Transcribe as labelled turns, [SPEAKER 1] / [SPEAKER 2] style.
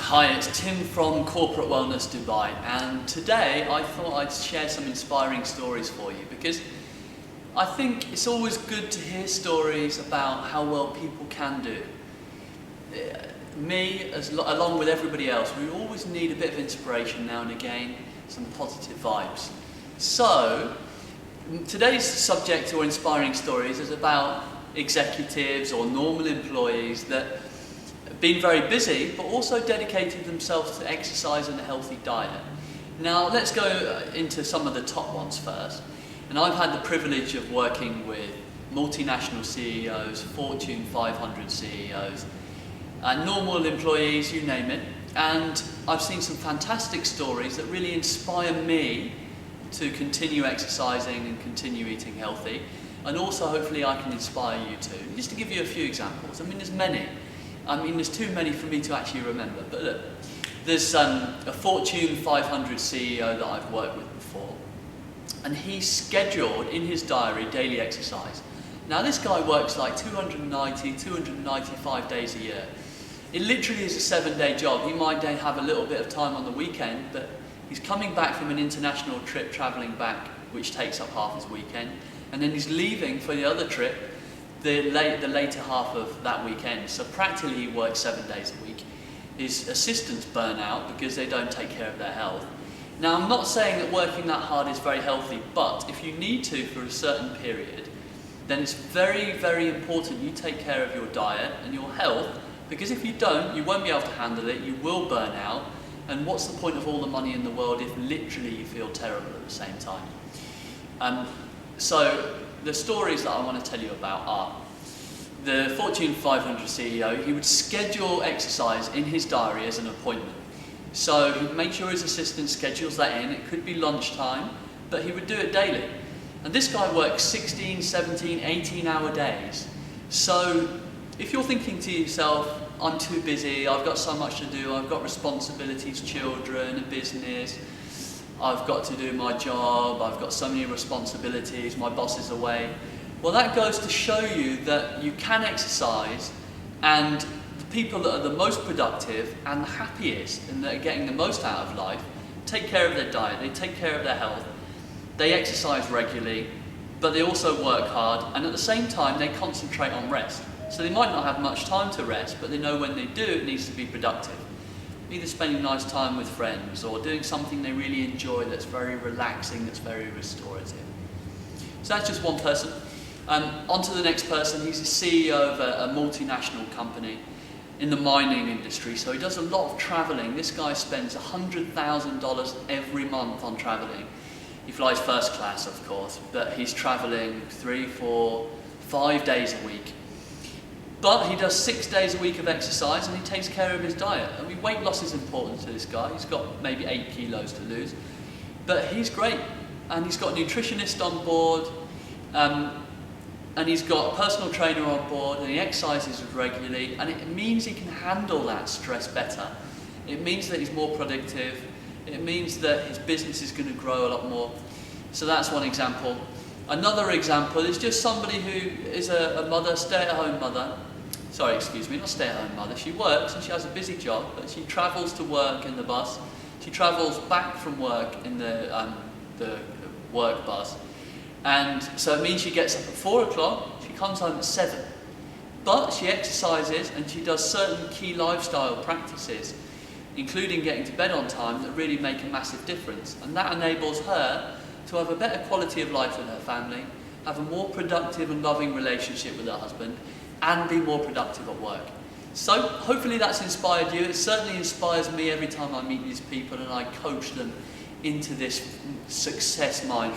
[SPEAKER 1] Hi, it's Tim from Corporate Wellness Dubai, and today I thought I'd share some inspiring stories for you because I think it's always good to hear stories about how well people can do. Me, along with everybody else, we always need a bit of inspiration now and again, some positive vibes. So, today's subject or inspiring stories is about executives or normal employees that been very busy, but also dedicated themselves to exercise and a healthy diet. Now, let's go into some of the top ones first. And I've had the privilege of working with multinational CEOs, Fortune 500 CEOs, normal employees, you name it. And I've seen some fantastic stories that really inspire me to continue exercising and continue eating healthy. And also, hopefully, I can inspire you too. Just to give you a few examples. I mean, there's many. There's too many for me to actually remember, but look, there's a Fortune 500 CEO that I've worked with before, and he scheduled in his diary daily exercise. Now this guy works like 295 days a year. It literally is a 7-day job. He might then have a little bit of time on the weekend, but he's coming back from an international trip, traveling back, which takes up half his weekend, and then he's leaving for the other trip the later half of that weekend. So practically he works 7 days a week. His assistants burn out because they don't take care of their health. Now, I'm not saying that working that hard is very healthy, but if you need to for a certain period, then it's very, very important you take care of your diet and your health, because if you don't, you won't be able to handle it, you will burn out, and what's the point of all the money in the world if literally you feel terrible at the same time? So the stories that I want to tell you about are the Fortune 500 CEO. He would schedule exercise in his diary as an appointment. So he'd make sure his assistant schedules that in. It could be lunchtime, but he would do it daily. And this guy works 16, 17, 18-hour days. So if you're thinking to yourself, I'm too busy, I've got so much to do, I've got responsibilities, children, a business, I've got to do my job, I've got so many responsibilities, my boss is away. Well, that goes to show you that you can exercise, and the people that are the most productive and the happiest and that are getting the most out of life take care of their diet, they take care of their health, they exercise regularly, but they also work hard, and at the same time they concentrate on rest. So they might not have much time to rest, but they know when they do it needs to be productive. Either spending nice time with friends or doing something they really enjoy that's very relaxing, that's very restorative. So that's just one person. On to the next person. He's the CEO of a multinational company in the mining industry, so he does a lot of traveling. This guy spends $100,000 every month on traveling. He flies first class, of course, but he's traveling 3, 4, 5 days a week. But he does 6 days a week of exercise and he takes care of his diet. I mean, weight loss is important to this guy. He's got maybe 8 kilos to lose, but he's great. And he's got a nutritionist on board, and he's got a personal trainer on board, and he exercises regularly, and it means he can handle that stress better. It means that he's more productive. It means that his business is going to grow a lot more. So that's one example. Another example is just somebody who is a mother, stay-at-home mother. Sorry, excuse me, not stay-at-home mother. She works and she has a busy job, but she travels to work in the bus. She travels back from work in the work bus. And so it means she gets up at 4 o'clock, she comes home at 7. But she exercises and she does certain key lifestyle practices, including getting to bed on time, that really make a massive difference. And that enables her to have a better quality of life with her family, have a more productive and loving relationship with her husband, and be more productive at work. So hopefully that's inspired you. It certainly inspires me every time I meet these people and I coach them into this success mindset.